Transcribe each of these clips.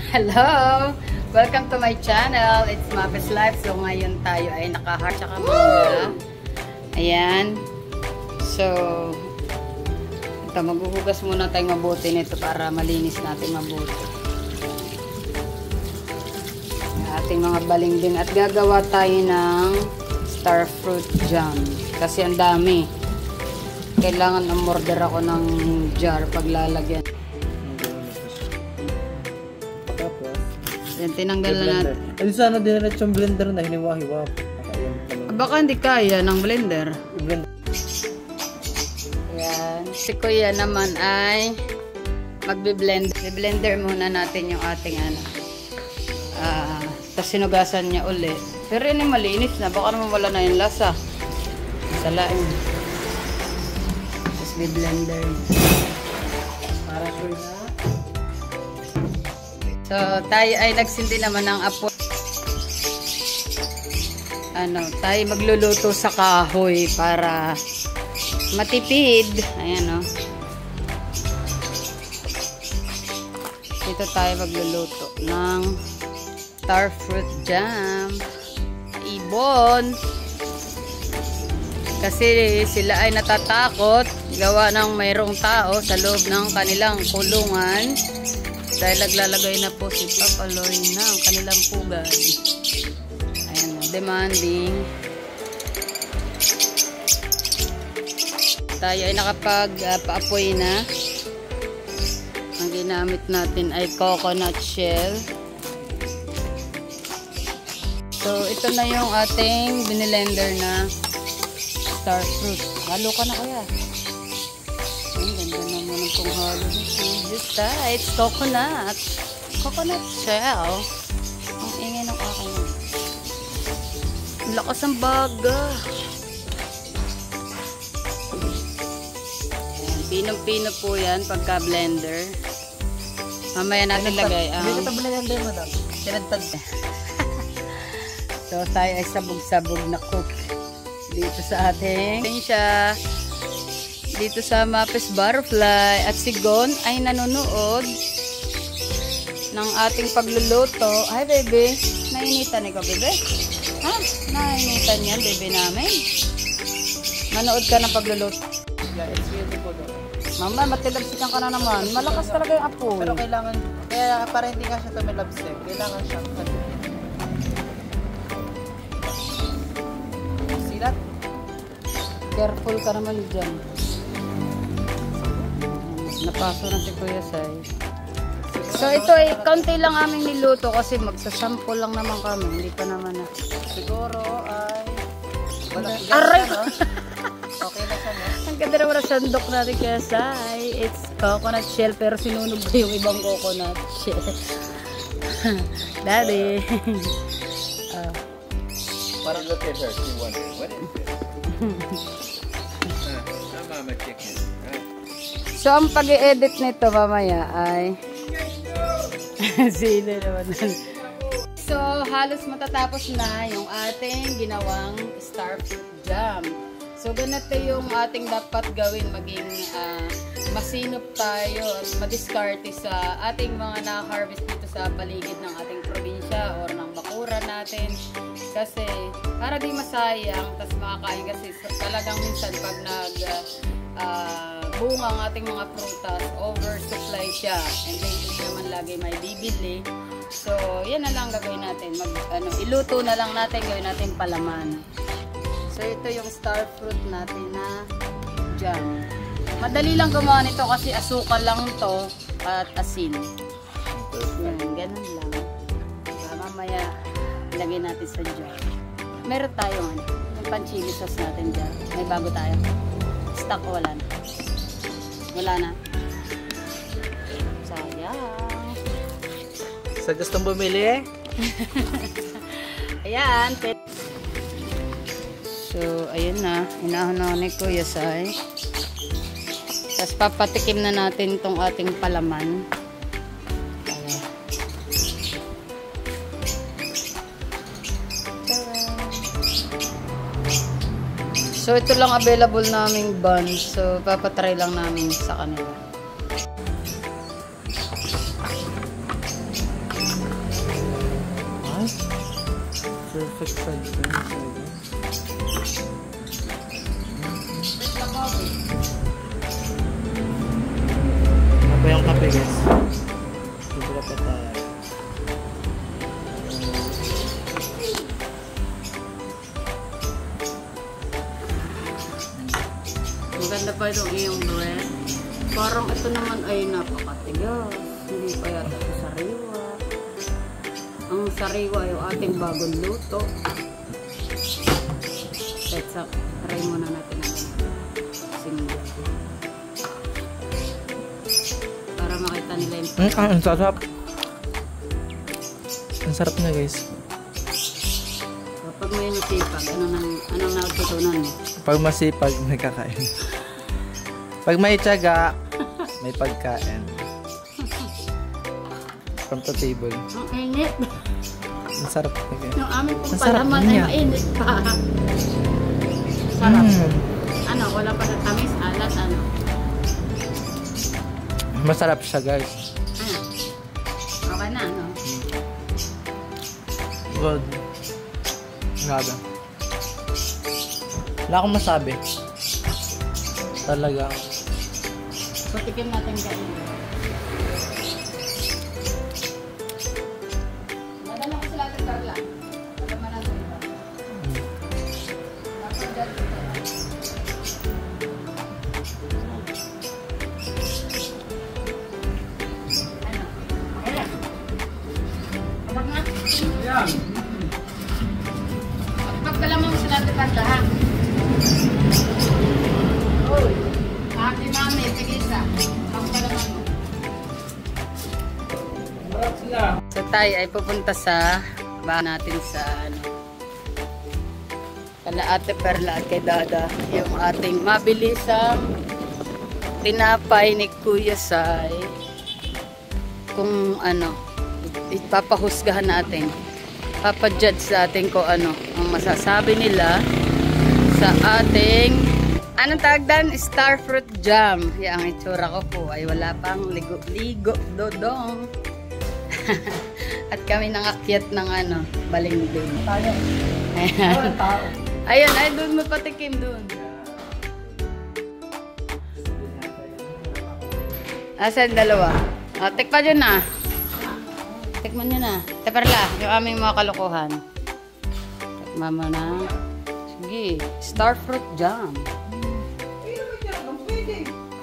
Hello! Welcome to my channel. It's Mapes Life. So ngayon tayo ay naka-heart tsaka mangga. Ayan. So ito, maghuhugas muna tayong mabuti nito para malinis natin mabuti. Ating mga balingding at gagawa tayo ng star fruit jam. Kasi ang dami. Kailangan umorder ako ng jar paglalagyan. Yan, tinanggal na natin. Hindi sana diniretso yung blender na hiniwa-hiwa. Baka hindi kaya ng blender. Yan. Si Kuya naman ay magbe-blend. I-blender muna natin yung ating ano. Tapos sinugasan niya uli. Pero yun yung malinis na. Baka naman wala na yung lasa. Salain. Tapos i-blender. Para sure na. So, tayo ay nagsindi naman ng apoy. Tayo magluluto sa kahoy para matipid. Ayan, o. Dito tayo magluluto ng star fruit jam. Ibon. Kasi sila ay natatakot gawa ng mayroong tao sa loob ng kanilang kulungan. Dahil naglalagay na po si Papa Loy ng kanilang pugad. Ayan, demanding. Tayo ay nakapag-paapoy na. Ang ginamit natin ay coconut shell. So, ito na yung ating binilender na star fruit. Halo ka na kaya. Ang ganda naman ng kung halo nito. It's coconut. Coconut shell. Ang ingay ng aking. Lakas ang baga. Pinong-pino po yan pagka blender. Mamaya natin lagay ang... Hindi ka blender, madam. Tinagtad. So, tayo ay sabog-sabog na cook dito sa ating dito sa Mapes Butterfly. At si Gon ay nanonood ng ating pagluluto. Ay, bebe. Nainitan ikaw, bebe? Ha? Nainitan yan, bebe namin. Manood ka ng pagluluto. Yeah, it's beautiful. Mama, matilabsikan ka na naman. Malakas talaga yung apoy. Pero kailangan, kaya para hindi nga siya tumilabsik, kailangan siyang see that? Careful ka naman dyan. Napaso na si Kuya Sai. So ito ay kaunti lang aming niluto kasi magsasample lang naman kami. Hindi pa naman na. Siguro ay Aray! Okay na siya, no? Ang ganda naman ang sandok natin Kuya Sai. It's coconut shell pero sinunog ko yung ibang coconut shell. Daddy! Para look at her, she wonders, what is this? Mama chicken. So, ang pag-i-edit nito mamaya ay sila naman. So, halos matatapos na yung ating ginawang star fruit jam. So, ganito yung ating dapat gawin, maging masinop tayo at madiskarte sa ating mga na-harvest dito sa paligid ng ating probinsya or ng bakuran natin. Kasi, para di masayang, tas makakain kasi talagang minsan pag bunga ang ating mga prutas, oversupply siya. And then, hindi naman lagi may bibili. So, yan na lang gagawin natin. Iluto na lang natin, gawin natin palaman. So, ito yung star fruit natin na jam. Madali lang gumawa nito kasi asukal lang to at asin. Yan, ganun lang. Mamaya, ilagay natin sa jar. Meron tayong yung pan-chili sauce natin dyan. May bago tayo. Stock wala na. Wala na. Sayang. Sa gustong bumili eh? Ayan. So, ayun na. Hinahon na ni Kuya Sai. Tapos papatikim na natin itong ating palaman. So, ito lang available naming buns. So, papatry lang namin sa kanila. Perfect size na yun. Ano ba yung kape guys? Sobra pa tayo. Maganda pa itong iyong bread. Parang ito naman ay napakatigas. Hindi pa yata ito sariwa. Ang sariwa ay yung ating bagong luto. Let's try muna natin ang singgo. Para makita nila yung Ang sarap. Ang sarap na guys. kapag may nasipag, anong natutunan mo? Pag masipag, may kakain. Pag may tiyaga, may pagkain. From the table. Ang init. Ang sarap na guys. Yung aming Ang sarap kumpalaman ay niya. mainit pa. Sarap. Mm. Ano, wala pa na tamis, alat, ano. Masarap siya guys. Ano? Okay na, ano? Good. Grabe. Wala akong masabi. Talaga. Patikin natin kain. Madala ko sila natin, Carla. Madama natin iba. Dapat dyan ito. Ano? Okay lang. Kapag na? Yeah. Pagkalaman mo sila natin, Carla, ha? Uy. Mami, mami, sige isa. Pagkalaman mo. So tayo ay pupunta sa bahay natin sa ano, kala Ate Perla at kay Dada, yung ating mabilisang tinapay ni Kuya Sai. Kung ano, ipapahusgahan natin, papajudge natin kung ano ang masasabi nila sa ating anong tawag dan? Star fruit jam. Yan ang itsura ko po ay wala pang ligo dodong. At kami nangakyat ng ano, baling-baling. Tayo. Ayan. Ayun, ay doon mo patikim doon. Asan dalawa? Tikman nyo na. Tikman nyo na. Teperla, yung aming mga kalokohan. Tikman mo na. Sige, star fruit jam.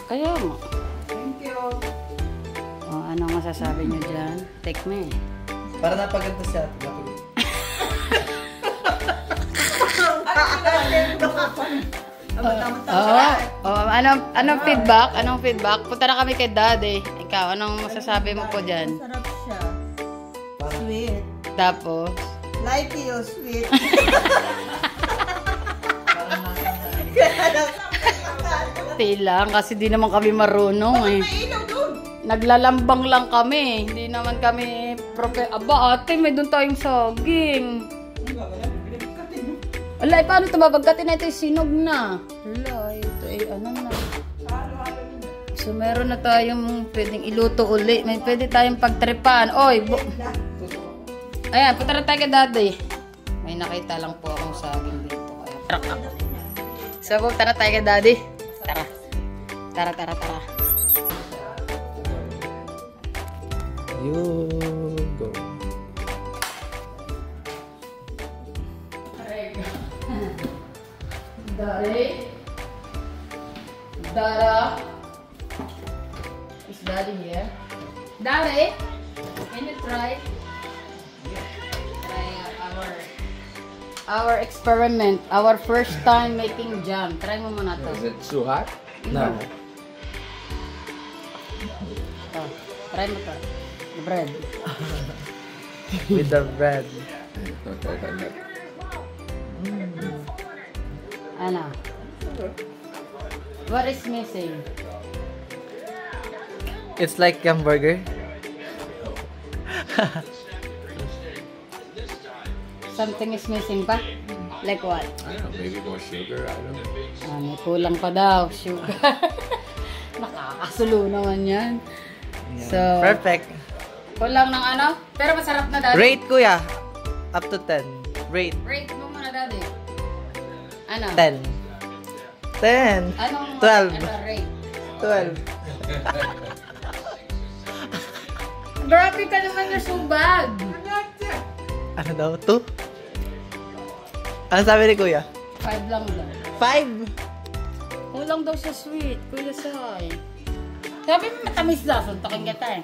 Kaya mo. Thank you. O, anong masasabi nyo dyan? Take me. Para napaganda siya. Anong feedback? Anong feedback? Punta na kami kay Daddy. Ikaw, anong masasabi mo po dyan? Sarap siya. Sweet. Tapos? Like you, sweet. Tilang, kasi di naman kami marunong eh. Naglalambang lang kami. Hindi naman kami Aba, ate, may doon tayong saging. Alay, paano ito babagkatin na ito? Sinog na. Alay, ito ay ano na. So, meron na tayong pwedeng iluto uli. May pwede tayong pagtripan. Oy, ayan, punta na tayo kay Daddy. May nakita lang po akong saging dito. Tara ako. So, punta na tayo kay Daddy. Tara. Tara. You go. Dada. Is Daddy here? Daddy, can you try? Try our experiment. Our first time making jam. Try mo muna to. Is it too hot? No. Oh, try mo to. The bread. With the bread. Ano? What is missing? It's like hamburger. Something is missing pa? Like what? I don't know, maybe more sugar, I don't know. May kulang pa daw. Sugar. Nakakasulo naman yan. So, Perfect. kulang ng ano? Pero masarap na dati. Rate kuya. Up to 10. Rate. Rate mo muna, Daddy. Ano? 10. 10. Anong 12. Ano, rate? 12. Grabe ka naman na subag. Ano daw? 2? Ano sabi ni Kuya? 5 lang daw. 5. Kulang daw sa sweet, Kuya Sai. Sabi mo matamis daw, suntakin kita eh.